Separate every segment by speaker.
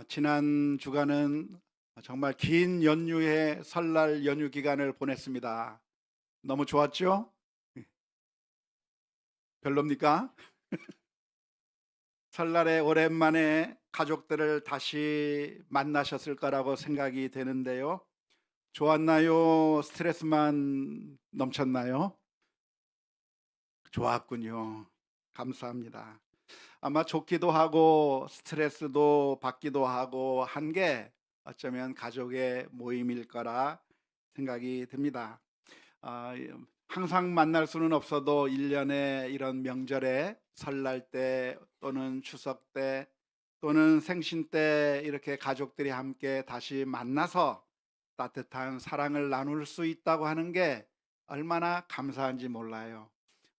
Speaker 1: 지난 주간은 정말 긴 연휴의 설날 연휴 기간을 보냈습니다. 너무 좋았죠? 별로입니까? 설날에 오랜만에 가족들을 다시 만나셨을 거라고 생각이 되는데요. 좋았나요? 스트레스만 넘쳤나요? 좋았군요. 감사합니다. 아마 좋기도 하고 스트레스도 받기도 하고 한 게 어쩌면 가족의 모임일 거라 생각이 듭니다. 항상 만날 수는 없어도 1년에 이런 명절에 설날 때 또는 추석 때 또는 생신 때 이렇게 가족들이 함께 다시 만나서 따뜻한 사랑을 나눌 수 있다고 하는 게 얼마나 감사한지 몰라요.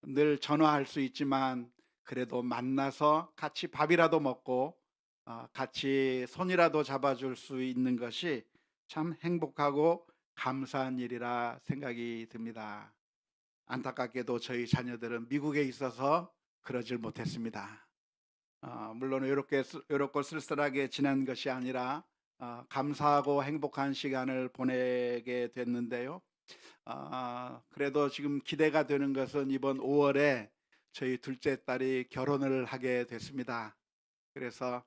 Speaker 1: 늘 전화할 수 있지만 그래도 만나서 같이 밥이라도 먹고 같이 손이라도 잡아줄 수 있는 것이 참 행복하고 감사한 일이라 생각이 듭니다. 안타깝게도 저희 자녀들은 미국에 있어서 그러질 못했습니다. 물론 외롭고 쓸쓸하게 지난 것이 아니라 감사하고 행복한 시간을 보내게 됐는데요. 그래도 지금 기대가 되는 것은 이번 5월에 저희 둘째 딸이 결혼을 하게 됐습니다. 그래서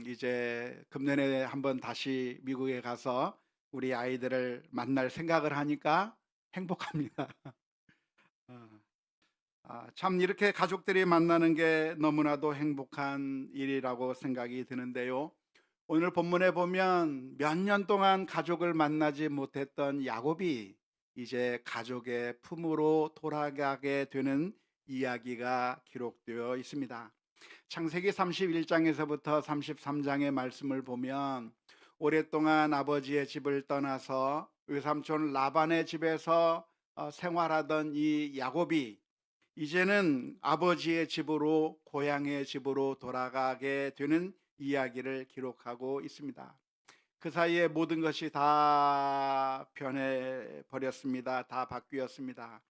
Speaker 1: 이제 금년에 한번 다시 미국에 가서 우리 아이들을 만날 생각을 하니까 행복합니다. 어. 참 이렇게 가족들이 만나는 게 너무나도 행복한 일이라고 생각이 드는데요. 오늘 본문에 보면 몇 년 동안 가족을 만나지 못했던 야곱이 이제 가족의 품으로 돌아가게 되는 이야기가 기록되어 있습니다. 창세기 31장에서부터 33장의 말씀을 보면 오랫동안 아버지의 집을 떠나서 외삼촌 라반의 집에서 생활하던 이 야곱이 이제는 아버지의 집으로 고향의 집으로 돌아가게 되는 이야기를 기록하고 있습니다. 그 사이에 모든 것이 다 변해 버렸습니다. 다 바뀌었습니다.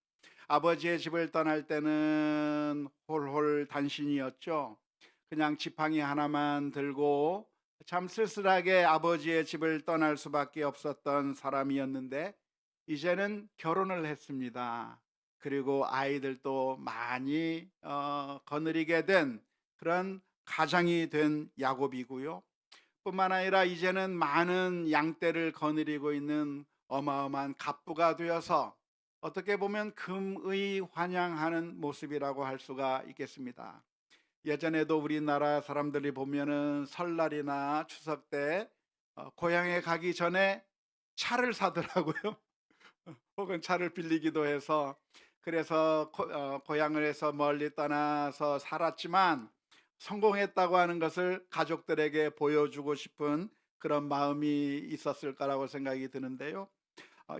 Speaker 1: 아버지의 집을 떠날 때는 홀홀 단신이었죠. 그냥 지팡이 하나만 들고 참 쓸쓸하게 아버지의 집을 떠날 수밖에 없었던 사람이었는데 이제는 결혼을 했습니다. 그리고 아이들도 많이 거느리게 된 그런 가장이 된 야곱이고요. 뿐만 아니라 이제는 많은 양떼를 거느리고 있는 어마어마한 갑부가 되어서 어떻게 보면 금의 환영하는 모습이라고 할 수가 있겠습니다. 예전에도 우리나라 사람들이 보면은 설날이나 추석 때 고향에 가기 전에 차를 사더라고요. 혹은 차를 빌리기도 해서 그래서 고향을 해서 멀리 떠나서 살았지만 성공했다고 하는 것을 가족들에게 보여주고 싶은 그런 마음이 있었을 거라고 생각이 드는데요.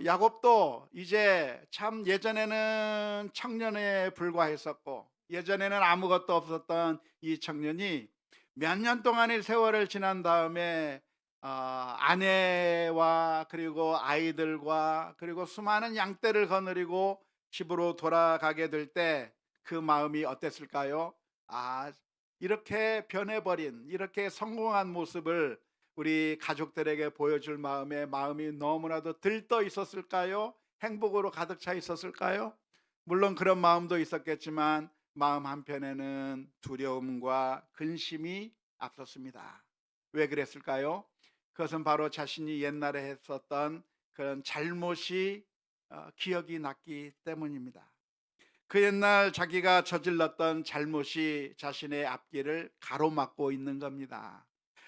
Speaker 1: 야곱도 이제 참 예전에는 청년에 불과했었고 예전에는 아무것도 없었던 이 청년이 몇 년 동안의 세월을 지난 다음에 아내와 그리고 아이들과 그리고 수많은 양떼를 거느리고 집으로 돌아가게 될 때 그 마음이 어땠을까요? 아, 이렇게 변해버린 이렇게 성공한 모습을 우리 가족들에게 보여줄 마음이 너무나도 들떠 있었을까요? 행복으로 가득 차 있었을까요? 물론 그런 마음도 있었겠지만 마음 한편에는 두려움과 근심이 앞섰습니다. 왜 그랬을까요? 그것은 바로 자신이 옛날에 했었던 그런 잘못이 기억이 났기 때문입니다. 그 옛날 자기가 저질렀던 잘못이 자신의 앞길을 가로막고 있는 겁니다.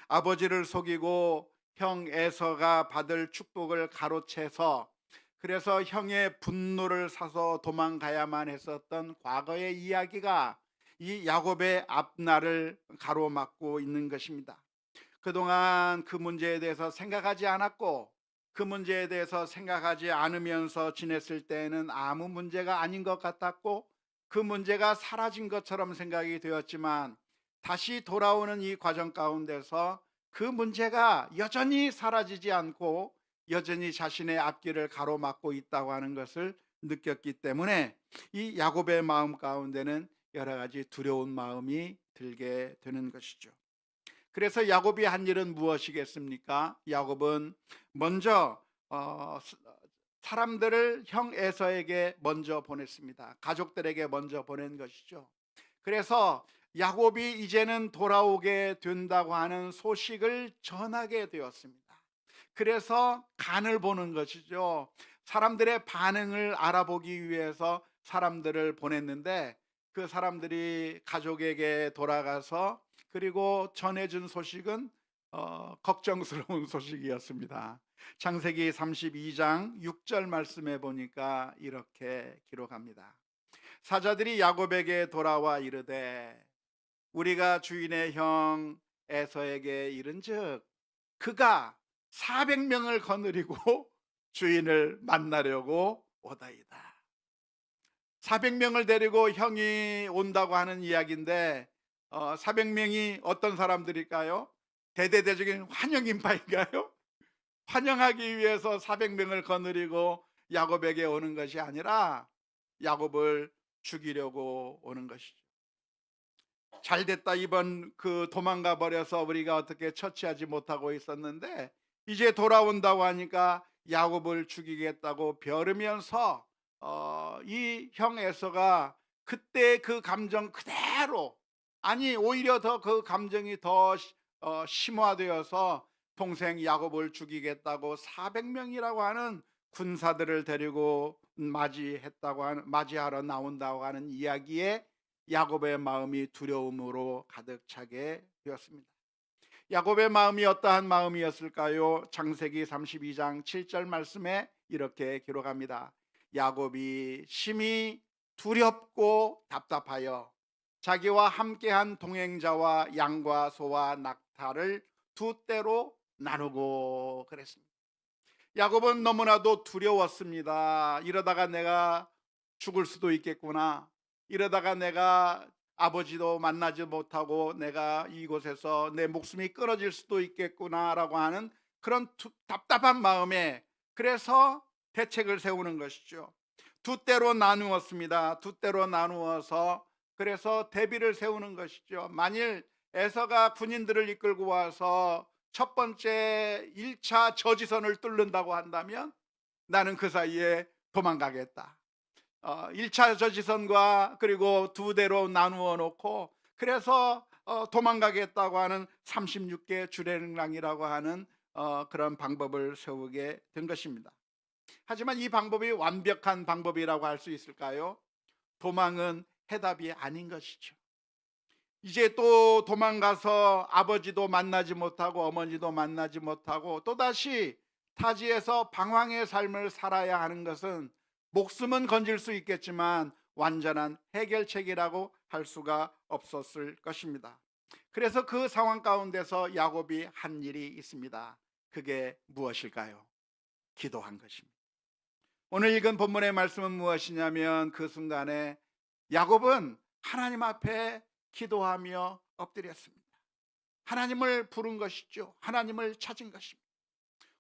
Speaker 1: 아버지를 속이고 형 에서가 받을 축복을 가로채서 그래서 형의 분노를 사서 도망가야만 했었던 과거의 이야기가 이 야곱의 앞날을 가로막고 있는 것입니다. 그동안 그 문제에 대해서 생각하지 않았고 그 문제에 대해서 생각하지 않으면서 지냈을 때에는 아무 문제가 아닌 것 같았고 그 문제가 사라진 것처럼 생각이 되었지만 다시 돌아오는 이 과정 가운데서 그 문제가 여전히 사라지지 않고 여전히 자신의 앞길을 가로막고 있다고 하는 것을 느꼈기 때문에 이 야곱의 마음 가운데는 여러 가지 두려운 마음이 들게 되는 것이죠. 그래서 야곱이 한 일은 무엇이겠습니까? 야곱은 먼저 사람들을 형 에서에게 먼저 보냈습니다. 가족들에게 먼저 보낸 것이죠. 그래서 야곱이 이제는 돌아오게 된다고 하는 소식을 전하게 되었습니다. 그래서 간을 보는 것이죠. 사람들의 반응을 알아보기 위해서 사람들을 보냈는데, 그 사람들이 가족에게 돌아가서 그리고 전해준 소식은 걱정스러운 소식이었습니다. 창세기 32장 6절 말씀에 보니까 이렇게 기록합니다. 사자들이 야곱에게 돌아와 이르되 우리가 주인의 형 에서에게 이른즉 그가 400명을 거느리고 주인을 만나려고 오다이다. 400명을 데리고 형이 온다고 하는 이야기인데 400명이 어떤 사람들일까요? 대대대적인 환영인파인가요? 환영하기 위해서 400명을 거느리고 야곱에게 오는 것이 아니라 야곱을 죽이려고 오는 것이죠. 잘됐다, 이번 도망가 버려서 우리가 어떻게 처치하지 못하고 있었는데 이제 돌아온다고 하니까 야곱을 죽이겠다고 벼르면서 이 형 에서가 그때 그 감정 그대로, 아니 오히려 더 그 감정이 더 심화되어서 동생 야곱을 죽이겠다고 400명이라고 하는 군사들을 데리고 맞이하러 나온다고 하는 이야기에 야곱의 마음이 두려움으로 가득 차게 되었습니다. 야곱의 마음이 어떠한 마음이었을까요? 창세기 32장 7절 말씀에 이렇게 기록합니다. 야곱이 심히 두렵고 답답하여 자기와 함께한 동행자와 양과 소와 낙타를 두 떼로 나누고 그랬습니다. 야곱은 너무나도 두려웠습니다. 이러다가 내가 죽을 수도 있겠구나. 이러다가 내가 아버지도 만나지 못하고 내가 이곳에서 내 목숨이 끊어질 수도 있겠구나라고 하는 그런 답답한 마음에, 그래서 대책을 세우는 것이죠. 두 떼로 나누었습니다. 두 떼로 나누어서 그래서 대비를 세우는 것이죠. 만일 에서가 군인들을 이끌고 와서 첫 번째 1차 저지선을 뚫는다고 한다면 나는 그 사이에 도망가겠다. 1차 저지선과 그리고 두 대로 나누어 놓고 그래서 도망가겠다고 하는 36개 주랭랑이라고 하는 그런 방법을 세우게 된 것입니다. 하지만 이 방법이 완벽한 방법이라고 할 수 있을까요? 도망은 해답이 아닌 것이죠. 이제 또 도망가서 아버지도 만나지 못하고 어머니도 만나지 못하고 또다시 타지에서 방황의 삶을 살아야 하는 것은 목숨은 건질 수 있겠지만 완전한 해결책이라고 할 수가 없었을 것입니다. 그래서 그 상황 가운데서 야곱이 한 일이 있습니다. 그게 무엇일까요? 기도한 것입니다. 오늘 읽은 본문의 말씀은 무엇이냐면 그 순간에 야곱은 하나님 앞에 기도하며 엎드렸습니다. 하나님을 부른 것이죠. 하나님을 찾은 것입니다.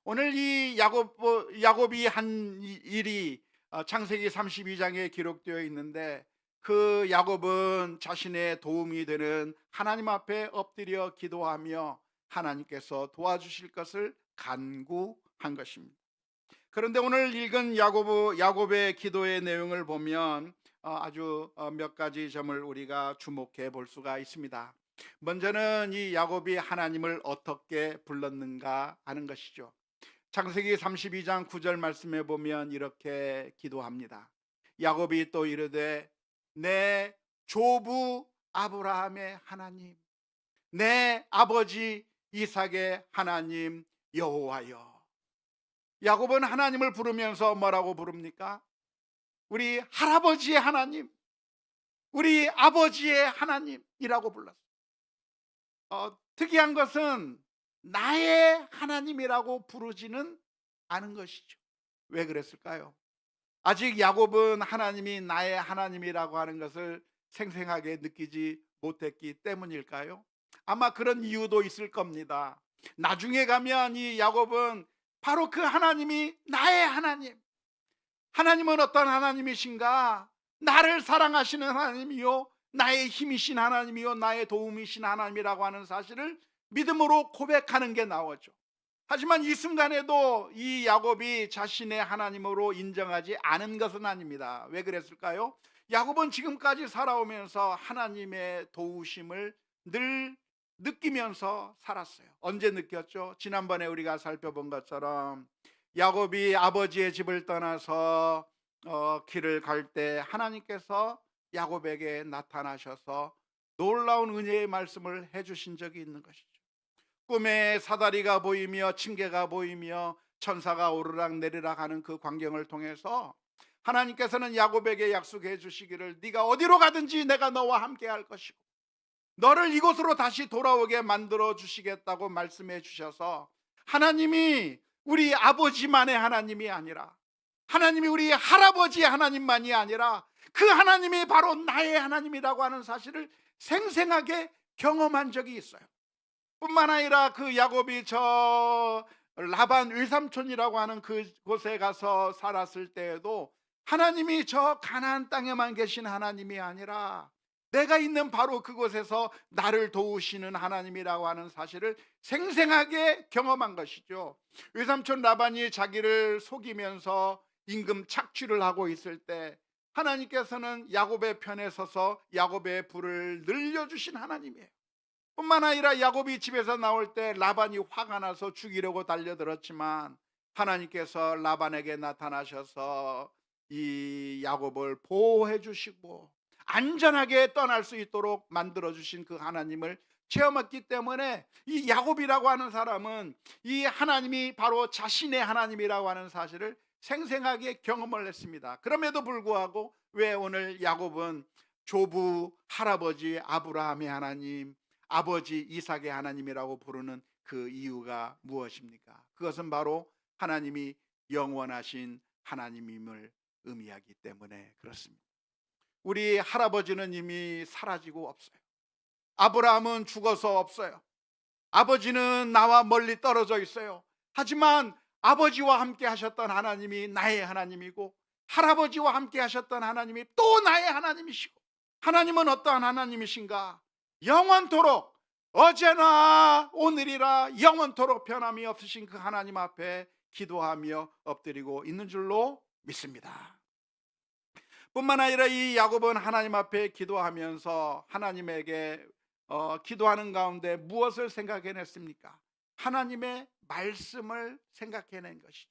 Speaker 1: 오늘 이 야곱이 한 일이 창세기 32장에 기록되어 있는데, 그 야곱은 자신의 도움이 되는 하나님 앞에 엎드려 기도하며 하나님께서 도와주실 것을 간구한 것입니다. 그런데 오늘 읽은 야곱의 기도의 내용을 보면 아주 몇 가지 점을 우리가 주목해 볼 수가 있습니다. 먼저는 이 야곱이 하나님을 어떻게 불렀는가 하는 것이죠. 창세기 32장 9절 말씀에 보면 이렇게 기도합니다. 야곱이 또 이르되 내 조부 아브라함의 하나님, 내 아버지 이삭의 하나님 여호와여. 야곱은 하나님을 부르면서 뭐라고 부릅니까? 우리 할아버지의 하나님, 우리 아버지의 하나님이라고 불렀어요. 특이한 것은 나의 하나님이라고 부르지는 않은 것이죠. 왜 그랬을까요? 아직 야곱은 하나님이 나의 하나님이라고 하는 것을 생생하게 느끼지 못했기 때문일까요? 아마 그런 이유도 있을 겁니다. 나중에 가면 이 야곱은 바로 그 하나님이 나의 하나님, 하나님은 어떤 하나님이신가? 나를 사랑하시는 하나님이요, 나의 힘이신 하나님이요, 나의 도움이신 하나님이라고 하는 사실을 믿음으로 고백하는 게 나오죠. 하지만 이 순간에도 이 야곱이 자신의 하나님으로 인정하지 않은 것은 아닙니다. 왜 그랬을까요? 야곱은 지금까지 살아오면서 하나님의 도우심을 늘 느끼면서 살았어요. 언제 느꼈죠? 지난번에 우리가 살펴본 것처럼 야곱이 아버지의 집을 떠나서 길을 갈 때 하나님께서 야곱에게 나타나셔서 놀라운 은혜의 말씀을 해주신 적이 있는 것이죠. 꿈에 사다리가 보이며 징계가 보이며 천사가 오르락 내리락 하는 그 광경을 통해서 하나님께서는 야곱에게 약속해 주시기를 네가 어디로 가든지 내가 너와 함께 할 것이고 너를 이곳으로 다시 돌아오게 만들어 주시겠다고 말씀해 주셔서 하나님이 우리 아버지만의 하나님이 아니라 하나님이 우리 할아버지의 하나님만이 아니라 그 하나님이 바로 나의 하나님이라고 하는 사실을 생생하게 경험한 적이 있어요. 뿐만 아니라 그 야곱이 저 라반 외삼촌이라고 하는 그곳에 가서 살았을 때에도 하나님이 저 가나안 땅에만 계신 하나님이 아니라 내가 있는 바로 그곳에서 나를 도우시는 하나님이라고 하는 사실을 생생하게 경험한 것이죠. 외삼촌 라반이 자기를 속이면서 임금 착취를 하고 있을 때 하나님께서는 야곱의 편에 서서 야곱의 부를 늘려주신 하나님이에요. 뿐만 아니라 야곱이 집에서 나올 때 라반이 화가 나서 죽이려고 달려들었지만 하나님께서 라반에게 나타나셔서 이 야곱을 보호해 주시고 안전하게 떠날 수 있도록 만들어 주신 그 하나님을 체험했기 때문에 이 야곱이라고 하는 사람은 이 하나님이 바로 자신의 하나님이라고 하는 사실을 생생하게 경험을 했습니다. 그럼에도 불구하고 왜 오늘 야곱은 조부 할아버지 아브라함의 하나님, 아버지 이삭의 하나님이라고 부르는 그 이유가 무엇입니까? 그것은 바로 하나님이 영원하신 하나님임을 의미하기 때문에 그렇습니다. 우리 할아버지는 이미 사라지고 없어요. 아브라함은 죽어서 없어요. 아버지는 나와 멀리 떨어져 있어요. 하지만 아버지와 함께 하셨던 하나님이 나의 하나님이고 할아버지와 함께 하셨던 하나님이 또 나의 하나님이시고, 하나님은 어떠한 하나님이신가? 영원토록 어제나 오늘이라 영원토록 변함이 없으신 그 하나님 앞에 기도하며 엎드리고 있는 줄로 믿습니다. 뿐만 아니라 이 야곱은 하나님 앞에 기도하면서 하나님에게 기도하는 가운데 무엇을 생각해냈습니까? 하나님의 말씀을 생각해낸 것이죠.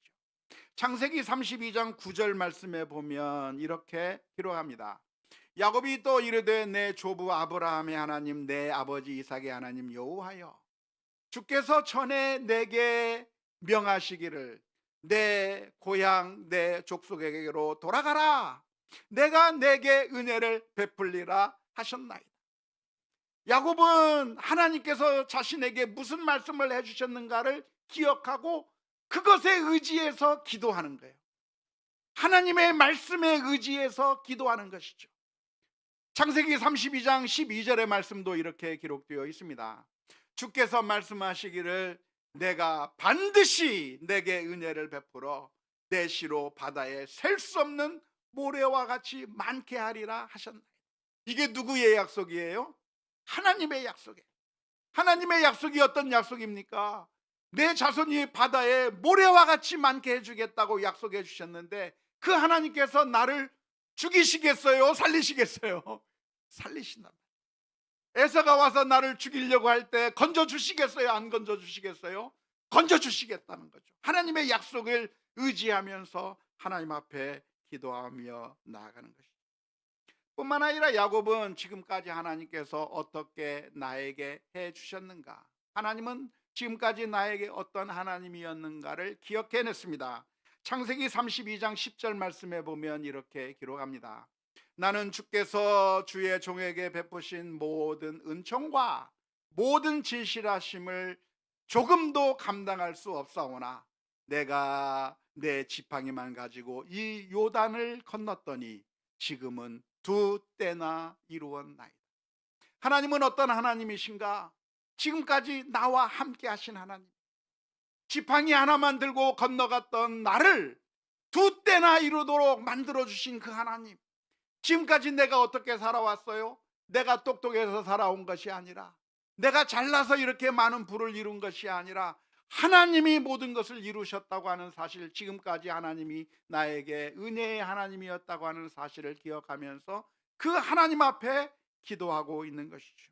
Speaker 1: 창세기 32장 9절 말씀에 보면 이렇게 기록합니다. 야곱이 또 이르되 내 조부 아브라함의 하나님 내 아버지 이삭의 하나님 여호와여, 주께서 전에 내게 명하시기를 내 고향 내 족속에게로 돌아가라, 내가 내게 은혜를 베풀리라 하셨나이다. 야곱은 하나님께서 자신에게 무슨 말씀을 해주셨는가를 기억하고 그것에 의지해서 기도하는 거예요. 하나님의 말씀에 의지해서 기도하는 것이죠. 창세기 32장 12절의 말씀도 이렇게 기록되어 있습니다. 주께서 말씀하시기를 내가 반드시 내게 은혜를 베풀어 내 시로 바다에 셀 수 없는 모래와 같이 많게 하리라 하셨나이다. 이게 누구의 약속이에요? 하나님의 약속이에요. 하나님의 약속이 어떤 약속입니까? 내 자손이 바다에 모래와 같이 많게 해주겠다고 약속해 주셨는데 그 하나님께서 나를 죽이시겠어요? 살리시겠어요? 살리신다. 에서가 와서 나를 죽이려고 할 때 건져 주시겠어요? 안 건져 주시겠어요? 건져 주시겠다는 거죠. 하나님의 약속을 의지하면서 하나님 앞에 기도하며 나아가는 것이죠. 뿐만 아니라 야곱은 지금까지 하나님께서 어떻게 나에게 해 주셨는가, 하나님은 지금까지 나에게 어떤 하나님이었는가를 기억해냈습니다. 창세기 32장 10절 말씀에 보면 이렇게 기록합니다. 나는 주께서 주의 종에게 베푸신 모든 은총과 모든 진실하심을 조금도 감당할 수 없사오나 내가 내 지팡이만 가지고 이 요단을 건넜더니 지금은 두 때나 이루었나이다. 하나님은 어떤 하나님이신가? 지금까지 나와 함께 하신 하나님, 지팡이 하나만 들고 건너갔던 나를 두 때나 이루도록 만들어주신 그 하나님, 지금까지 내가 어떻게 살아왔어요? 내가 똑똑해서 살아온 것이 아니라 내가 잘나서 이렇게 많은 부를 이룬 것이 아니라 하나님이 모든 것을 이루셨다고 하는 사실, 지금까지 하나님이 나에게 은혜의 하나님이었다고 하는 사실을 기억하면서 그 하나님 앞에 기도하고 있는 것이죠.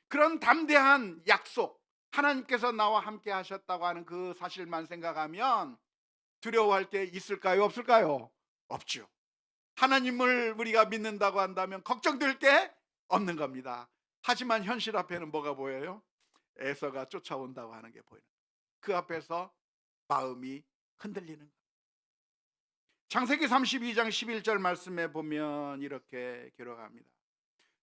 Speaker 1: 그런 담대한 약속, 하나님께서 나와 함께 하셨다고 하는 그 사실만 생각하면 두려워할 게 있을까요? 없을까요? 없죠. 하나님을 우리가 믿는다고 한다면 걱정될 게 없는 겁니다. 하지만 현실 앞에는 뭐가 보여요? 에서가 쫓아온다고 하는 게 보여요. 그 앞에서 마음이 흔들리는 거예요. 창세기 32장 11절 말씀에 보면 이렇게 기록합니다.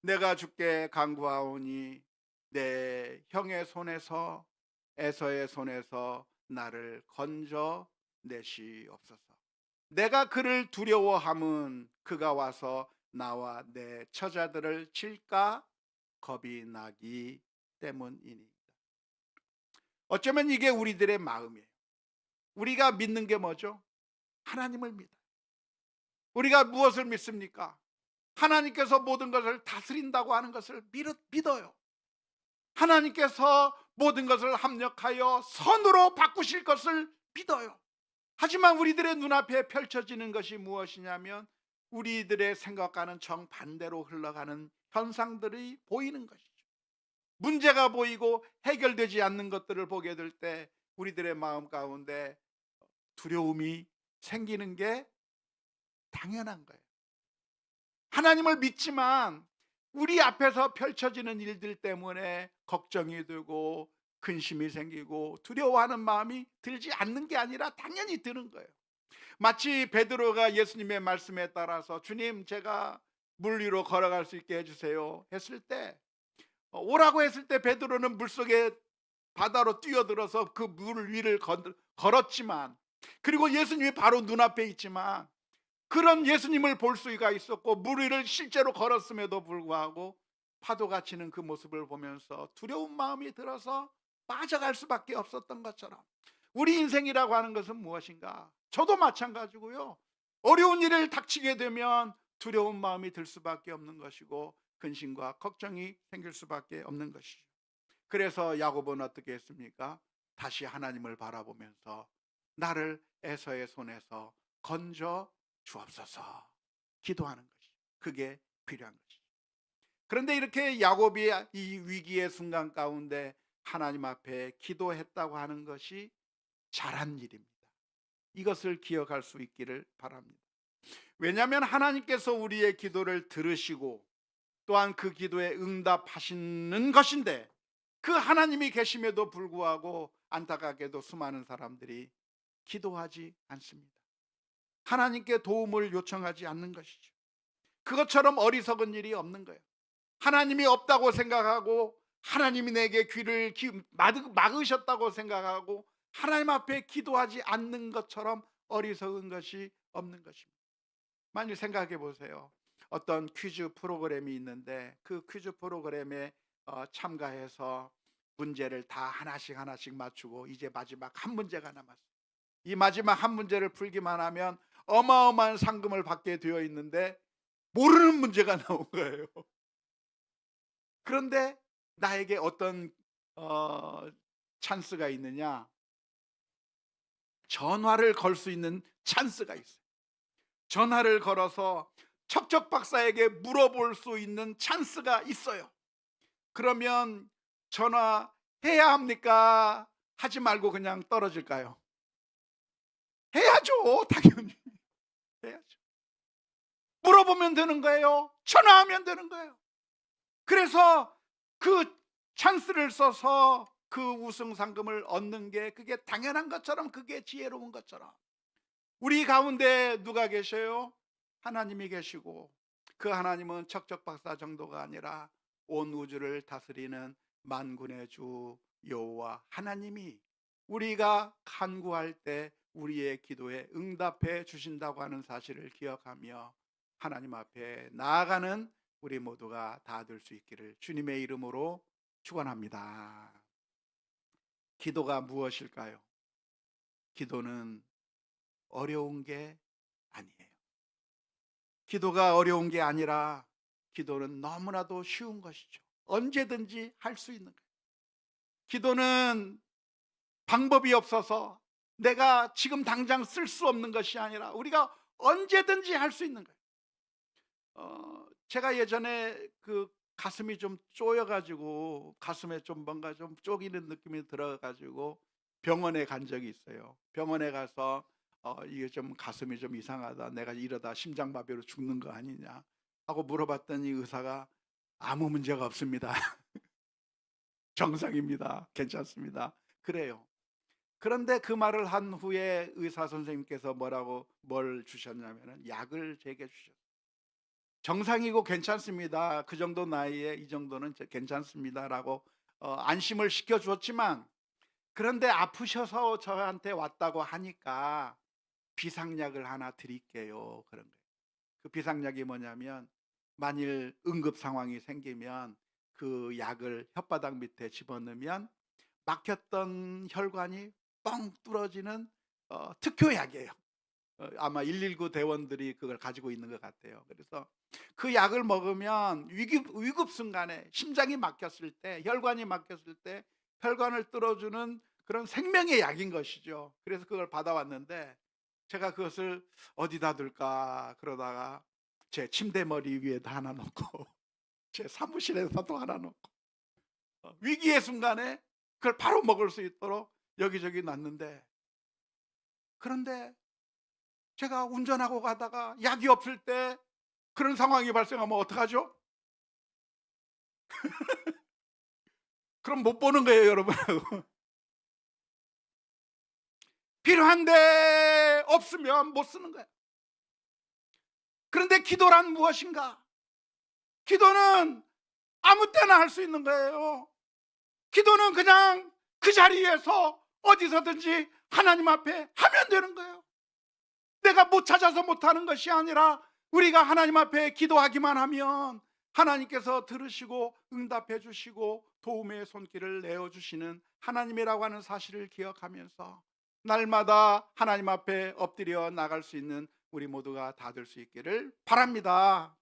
Speaker 1: 내가 주께 간구하오니 내 형의 손에서, 에서의 손에서 나를 건져 내시옵소서. 내가 그를 두려워함은 그가 와서 나와 내 처자들을 칠까 겁이 나기 때문이니이다. 어쩌면 이게 우리들의 마음이에요. 우리가 믿는 게 뭐죠? 하나님을 믿어요. 우리가 무엇을 믿습니까? 하나님께서 모든 것을 다스린다고 하는 것을 믿어요. 하나님께서 모든 것을 합력하여 선으로 바꾸실 것을 믿어요. 하지만 우리들의 눈앞에 펼쳐지는 것이 무엇이냐면 우리들의 생각과는 정반대로 흘러가는 현상들이 보이는 것이죠. 문제가 보이고 해결되지 않는 것들을 보게 될 때 우리들의 마음 가운데 두려움이 생기는 게 당연한 거예요. 하나님을 믿지만 우리 앞에서 펼쳐지는 일들 때문에 걱정이 되고 근심이 생기고 두려워하는 마음이 들지 않는 게 아니라 당연히 드는 거예요. 마치 베드로가 예수님의 말씀에 따라서 주님, 제가 물 위로 걸어갈 수 있게 해주세요 했을 때, 오라고 했을 때 베드로는 물속에 바다로 뛰어들어서 그 물 위를 걸었지만, 그리고 예수님이 바로 눈앞에 있지만 그런 예수님을 볼 수가 있었고 물 위를 실제로 걸었음에도 불구하고 파도가 치는 그 모습을 보면서 두려운 마음이 들어서 빠져갈 수밖에 없었던 것처럼, 우리 인생이라고 하는 것은 무엇인가? 저도 마찬가지고요. 어려운 일을 닥치게 되면 두려운 마음이 들 수밖에 없는 것이고 근심과 걱정이 생길 수밖에 없는 것이죠. 그래서 야고보는 어떻게 했습니까? 다시 하나님을 바라보면서 나를 에서의 손에서 건져 주옵소서 기도하는 것이, 그게 필요한 것이죠. 그런데 이렇게 야곱이 이 위기의 순간 가운데 하나님 앞에 기도했다고 하는 것이 잘한 일입니다. 이것을 기억할 수 있기를 바랍니다. 왜냐하면 하나님께서 우리의 기도를 들으시고 또한 그 기도에 응답하시는 것인데, 그 하나님이 계심에도 불구하고 안타깝게도 수많은 사람들이 기도하지 않습니다. 하나님께 도움을 요청하지 않는 것이죠. 그것처럼 어리석은 일이 없는 거예요. 하나님이 없다고 생각하고 하나님이 내게 귀를 막으셨다고 생각하고 하나님 앞에 기도하지 않는 것처럼 어리석은 것이 없는 것입니다. 만일 생각해 보세요. 어떤 퀴즈 프로그램이 있는데 그 퀴즈 프로그램에 참가해서 문제를 다 하나씩 맞추고 이제 마지막 한 문제가 남았어요. 이 마지막 한 문제를 풀기만 하면 어마어마한 상금을 받게 되어 있는데 모르는 문제가 나온 거예요. 그런데 나에게 어떤 찬스가 있느냐? 전화를 걸 수 있는 찬스가 있어요. 전화를 걸어서 척척 박사에게 물어볼 수 있는 찬스가 있어요. 그러면 전화해야 합니까? 하지 말고 그냥 떨어질까요? 해야죠. 당연히 해야죠. 물어보면 되는 거예요. 전화하면 되는 거예요. 그래서 그 찬스를 써서 그 우승 상금을 얻는 게 그게 당연한 것처럼, 그게 지혜로운 것처럼, 우리 가운데 누가 계셔요? 하나님이 계시고, 그 하나님은 척척 박사 정도가 아니라 온 우주를 다스리는 만군의 주 여호와 하나님이 우리가 간구할 때 우리의 기도에 응답해 주신다고 하는 사실을 기억하며 하나님 앞에 나아가는 우리 모두가 다 될 수 있기를 주님의 이름으로 축원합니다. 기도가 무엇일까요? 기도는 어려운 게 아니에요. 기도가 어려운 게 아니라 기도는 너무나도 쉬운 것이죠. 언제든지 할 수 있는 거예요. 기도는 방법이 없어서 내가 지금 당장 쓸 수 없는 것이 아니라 우리가 언제든지 할 수 있는 거예요. 제가 예전에 그 가슴이 좀 쪼여 가지고 가슴에 좀 뭔가 좀 쪼이는 느낌이 들어 가지고 병원에 간 적이 있어요. 병원에 가서 "이게 좀 가슴이 좀 이상하다. 내가 이러다 심장마비로 죽는 거 아니냐." 하고 물어봤더니 의사가 "아무 문제가 없습니다. 정상입니다. 괜찮습니다." 그래요. 그런데 그 말을 한 후에 의사 선생님께서 뭘 주셨냐면은 약을 제게 주셨어요. "정상이고 괜찮습니다. 그 정도 나이에 이 정도는 괜찮습니다."라고 안심을 시켜 주었지만, 그런데 아프셔서 저한테 왔다고 하니까 비상약을 하나 드릴게요, 그런 거예요. 그 비상약이 뭐냐면, 만일 응급 상황이 생기면 그 약을 혓바닥 밑에 집어넣으면 막혔던 혈관이 뻥 뚫어지는 특효약이에요. 아마 119 대원들이 그걸 가지고 있는 것 같아요. 그래서 그 약을 먹으면 위급 순간에 심장이 막혔을 때, 혈관이 막혔을 때 혈관을 뚫어주는 그런 생명의 약인 것이죠. 그래서 그걸 받아왔는데, 제가 그것을 어디다 둘까 그러다가 제 침대머리 위에도 하나 놓고 제 사무실에서도 하나 놓고 위기의 순간에 그걸 바로 먹을 수 있도록 여기저기 놨는데, 그런데 제가 운전하고 가다가 약이 없을 때 그런 상황이 발생하면 어떡하죠? 그럼 못 보는 거예요, 여러분. 필요한데 없으면 못 쓰는 거예요. 그런데 기도란 무엇인가? 기도는 아무 때나 할 수 있는 거예요. 기도는 그냥 그 자리에서 어디서든지 하나님 앞에 하면 되는 거예요. 내가 못 찾아서 못하는 것이 아니라 우리가 하나님 앞에 기도하기만 하면 하나님께서 들으시고 응답해 주시고 도움의 손길을 내어주시는 하나님이라고 하는 사실을 기억하면서 날마다 하나님 앞에 엎드려 나갈 수 있는 우리 모두가 다 될 수 있기를 바랍니다.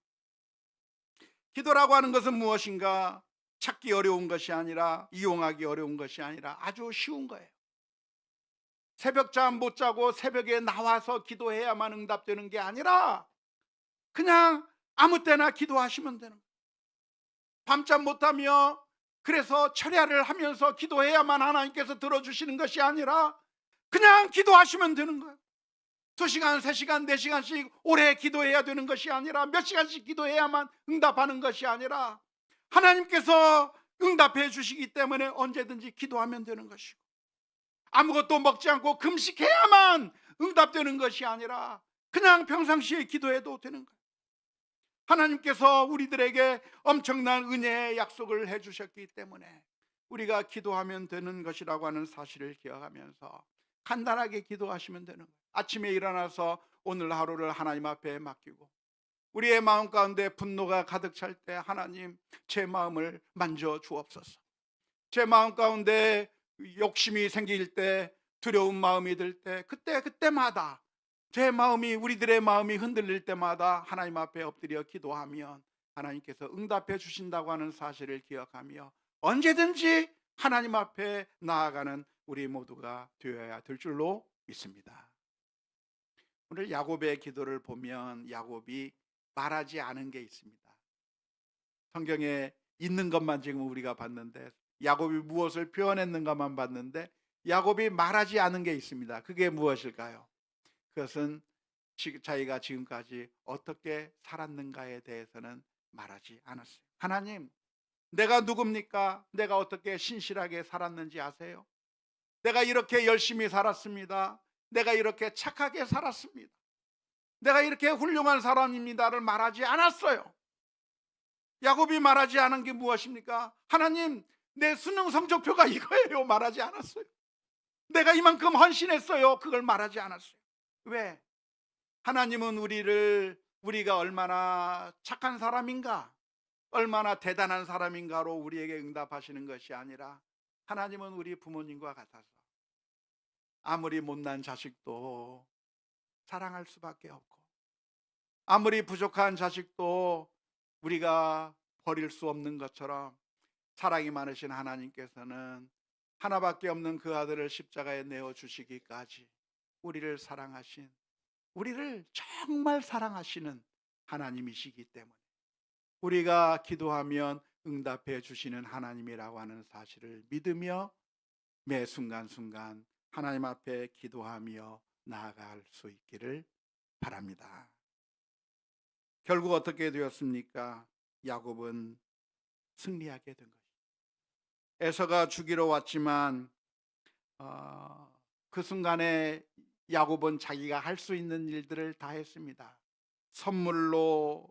Speaker 1: 기도라고 하는 것은 무엇인가? 찾기 어려운 것이 아니라, 이용하기 어려운 것이 아니라 아주 쉬운 거예요. 새벽잠 못 자고 새벽에 나와서 기도해야만 응답되는 게 아니라 그냥 아무 때나 기도하시면 되는 거예요. 밤잠 못하며 그래서 철야를 하면서 기도해야만 하나님께서 들어주시는 것이 아니라 그냥 기도하시면 되는 거예요. 2시간, 3시간, 4시간씩 오래 기도해야 되는 것이 아니라, 몇 시간씩 기도해야만 응답하는 것이 아니라 하나님께서 응답해 주시기 때문에 언제든지 기도하면 되는 것이고, 아무것도 먹지 않고 금식해야만 응답되는 것이 아니라 그냥 평상시에 기도해도 되는 거예요. 하나님께서 우리들에게 엄청난 은혜의 약속을 해주셨기 때문에 우리가 기도하면 되는 것이라고 하는 사실을 기억하면서 간단하게 기도하시면 되는 거예요. 아침에 일어나서 오늘 하루를 하나님 앞에 맡기고, 우리의 마음 가운데 분노가 가득 찰 때 하나님, 제 마음을 만져 주옵소서. 제 마음 가운데 욕심이 생길 때, 두려운 마음이 들 때, 그때마다 제 마음이, 우리들의 마음이 흔들릴 때마다 하나님 앞에 엎드려 기도하면 하나님께서 응답해 주신다고 하는 사실을 기억하며 언제든지 하나님 앞에 나아가는 우리 모두가 되어야 될 줄로 믿습니다. 오늘 야곱의 기도를 보면 야곱이 말하지 않은 게 있습니다. 성경에 있는 것만 지금 우리가 봤는데, 야곱이 무엇을 표현했는가만 봤는데 야곱이 말하지 않은 게 있습니다. 그게 무엇일까요? 그것은 자기가 지금까지 어떻게 살았는가에 대해서는 말하지 않았어요. 하나님, 내가 누굽니까? 내가 어떻게 신실하게 살았는지 아세요? 내가 이렇게 열심히 살았습니다. 내가 이렇게 착하게 살았습니다. 내가 이렇게 훌륭한 사람입니다를 말하지 않았어요. 야곱이 말하지 않은 게 무엇입니까? 하나님, 내 수능 성적표가 이거예요. 말하지 않았어요. 내가 이만큼 헌신했어요. 그걸 말하지 않았어요. 왜? 하나님은 우리가 얼마나 착한 사람인가, 얼마나 대단한 사람인가로 우리에게 응답하시는 것이 아니라, 하나님은 우리 부모님과 같아서 아무리 못난 자식도 사랑할 수밖에 없고, 아무리 부족한 자식도 우리가 버릴 수 없는 것처럼 사랑이 많으신 하나님께서는 하나밖에 없는 그 아들을 십자가에 내어 주시기까지 우리를 사랑하신, 우리를 정말 사랑하시는 하나님이시기 때문에 우리가 기도하면 응답해 주시는 하나님이라고 하는 사실을 믿으며 매 순간순간 하나님 앞에 기도하며 나아갈 수 있기를 바랍니다. 결국 어떻게 되었습니까? 야곱은 승리하게 된 것입니다. 에서가 죽이러 왔지만 그 순간에 야곱은 자기가 할 수 있는 일들을 다 했습니다. 선물을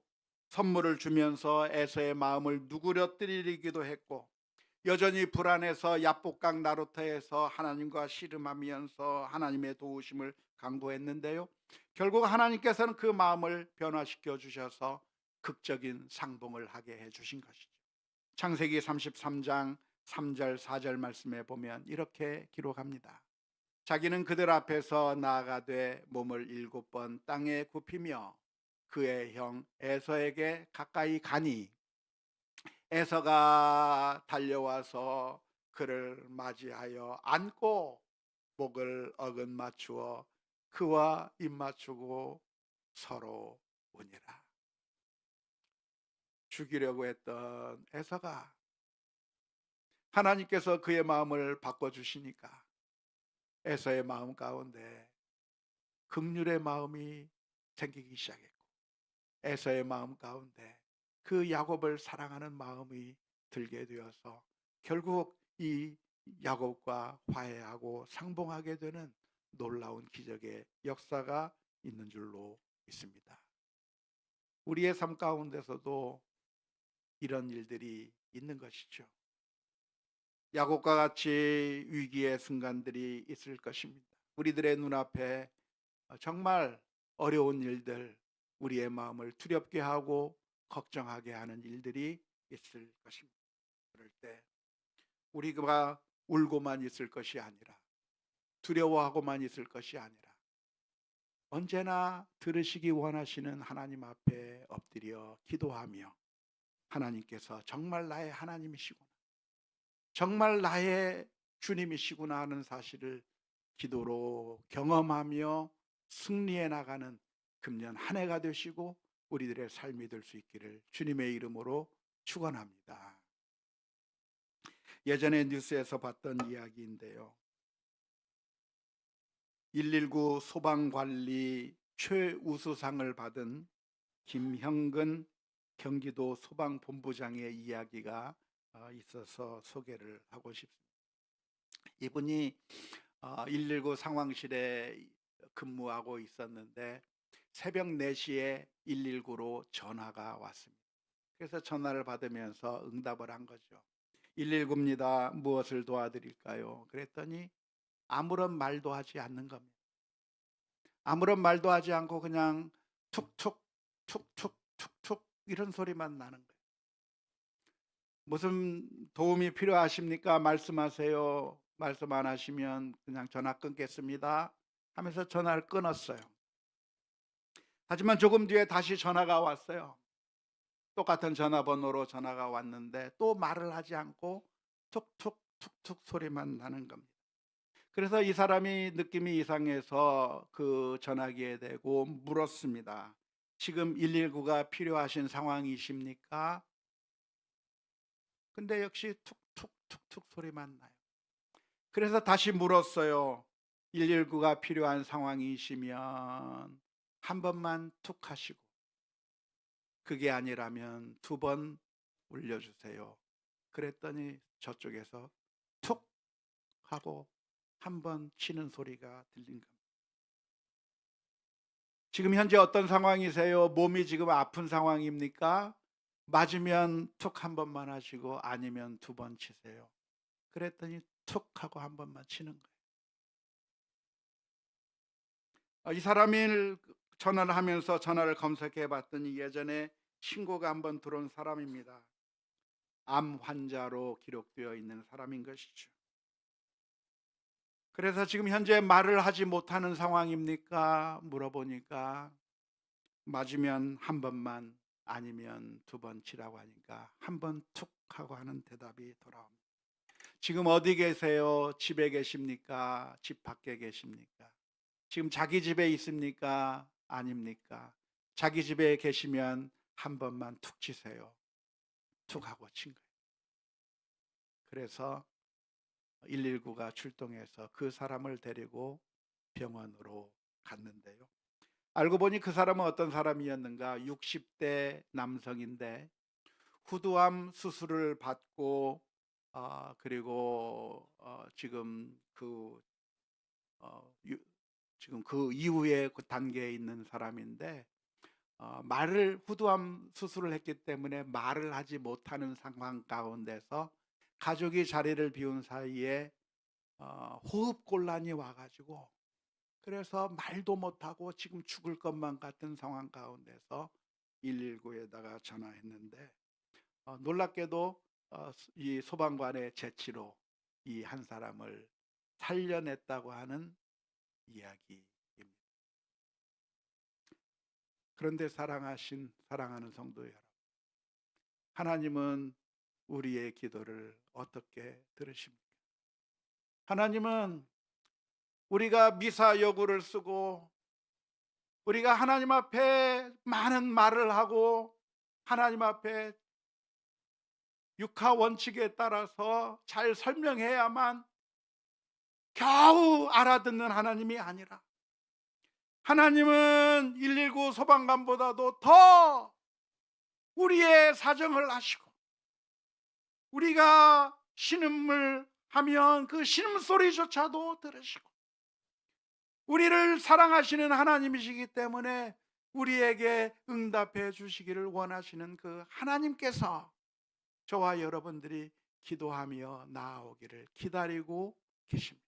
Speaker 1: 주면서 에서의 마음을 누그러뜨리기도 했고, 여전히 불안해서 야복강 나루터에서 하나님과 씨름하면서 하나님의 도우심을 강구했는데요, 결국 하나님께서는 그 마음을 변화시켜 주셔서 극적인 상봉을 하게 해 주신 것이죠. 창세기 33장 3절 4절 말씀에 보면 이렇게 기록합니다. 자기는 그들 앞에서 나아가되 몸을 7번 땅에 굽히며 그의 형 에서에게 가까이 가니 에서가 달려와서 그를 맞이하여 안고 목을 어긋 맞추어 그와 입 맞추고 서로 우니라. 죽이려고 했던 에서가 하나님께서 그의 마음을 바꿔주시니까 에서의 마음 가운데 긍휼의 마음이 생기기 시작했고, 에서의 마음 가운데 그 야곱을 사랑하는 마음이 들게 되어서 결국 이 야곱과 화해하고 상봉하게 되는 놀라운 기적의 역사가 있는 줄로 믿습니다. 우리의 삶 가운데서도 이런 일들이 있는 것이죠. 야곱과 같이 위기의 순간들이 있을 것입니다. 우리들의 눈앞에 정말 어려운 일들, 우리의 마음을 두렵게 하고 걱정하게 하는 일들이 있을 것입니다. 그럴 때 우리가 울고만 있을 것이 아니라, 두려워하고만 있을 것이 아니라, 언제나 들으시기 원하시는 하나님 앞에 엎드려 기도하며 하나님께서 정말 나의 하나님이시구나, 정말 나의 주님이시구나 하는 사실을 기도로 경험하며 승리해 나가는 금년 한 해가 되시고 우리들의 삶이 될 수 있기를 주님의 이름으로 축원합니다. 예전에 뉴스에서 봤던 이야기인데요, 119 소방관리 최우수상을 받은 김형근 경기도 소방본부장의 이야기가 있어서 소개를 하고 싶습니다. 이분이 119 상황실에 근무하고 있었는데 새벽 4시에 119로 전화가 왔습니다. 그래서 전화를 받으면서 응답을 한 거죠. 119입니다. 무엇을 도와드릴까요? 그랬더니 아무런 말도 하지 않는 겁니다. 아무런 말도 하지 않고 그냥 툭툭 툭툭 툭툭 이런 소리만 나는 거예요. 무슨 도움이 필요하십니까? 말씀하세요. 말씀 안 하시면 그냥 전화 끊겠습니다 하면서 전화를 끊었어요. 하지만 조금 뒤에 다시 전화가 왔어요. 똑같은 전화번호로 전화가 왔는데 또 말을 하지 않고 툭툭 툭툭 소리만 나는 겁니다. 그래서 이 사람이 느낌이 이상해서 그 전화기에 대고 물었습니다. 지금 119가 필요하신 상황이십니까? 근데 역시 툭툭 툭툭 소리만 나요. 그래서 다시 물었어요. 119가 필요한 상황이시면 한 번만 툭 하시고, 그게 아니라면 2번 울려주세요. 그랬더니 저쪽에서 툭 하고 한 번 치는 소리가 들린 겁니다. 지금 현재 어떤 상황이세요? 몸이 지금 아픈 상황입니까? 맞으면 툭 한 번만 하시고 아니면 2번 치세요. 그랬더니 툭 하고 한 번만 치는 거예요. 이 사람이 전화를 하면서 전화를 검색해 봤더니 예전에 신고가 한번 들어온 사람입니다. 암 환자로 기록되어 있는 사람인 것이죠. 그래서 지금 현재 말을 하지 못하는 상황입니까? 물어보니까 맞으면 한 번만, 아니면 2번 치라고 하니까 한 번 툭 하고 하는 대답이 돌아옵니다. 지금 어디 계세요? 집에 계십니까? 집 밖에 계십니까? 지금 자기 집에 있습니까? 아닙니까? 자기 집에 계시면 한 번만 툭 치세요. 툭 하고 친 거예요. 그래서 119가 출동해서 그 사람을 데리고 병원으로 갔는데요. 알고 보니 그 사람은 어떤 사람이었는가? 60대 남성인데 후두암 수술을 받고 그리고 지금 그 이후에 그 단계에 있는 사람인데 말을 후두암 수술을 했기 때문에 말을 하지 못하는 상황 가운데서 가족이 자리를 비운 사이에 호흡 곤란이 와가지고 그래서 말도 못하고 지금 죽을 것만 같은 상황 가운데서 119에다가 전화했는데 놀랍게도 이 소방관의 재치로 이 한 사람을 살려냈다고 하는 이야기입니다. 그런데 사랑하는 성도 여러분, 하나님은 우리의 기도를 어떻게 들으십니까? 하나님은 우리가 미사 여구를 쓰고 우리가 하나님 앞에 많은 말을 하고 하나님 앞에 육하 원칙에 따라서 잘 설명해야만 겨우 알아듣는 하나님이 아니라 하나님은 119 소방관보다도 더 우리의 사정을 아시고 우리가 신음을 하면 그 신음소리조차도 들으시고 우리를 사랑하시는 하나님이시기 때문에 우리에게 응답해 주시기를 원하시는 그 하나님께서 저와 여러분들이 기도하며 나아오기를 기다리고 계십니다.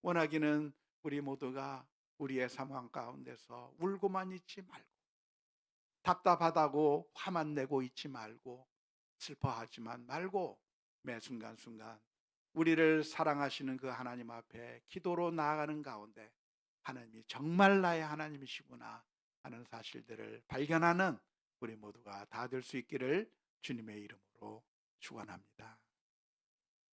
Speaker 1: 원하기는 우리 모두가 우리의 상황 가운데서 울고만 있지 말고 답답하다고 화만 내고 있지 말고 슬퍼하지만 말고 매 순간순간 우리를 사랑하시는 그 하나님 앞에 기도로 나아가는 가운데 하나님이 정말 나의 하나님이시구나 하는 사실들을 발견하는 우리 모두가 다 될 수 있기를 주님의 이름으로 축원합니다.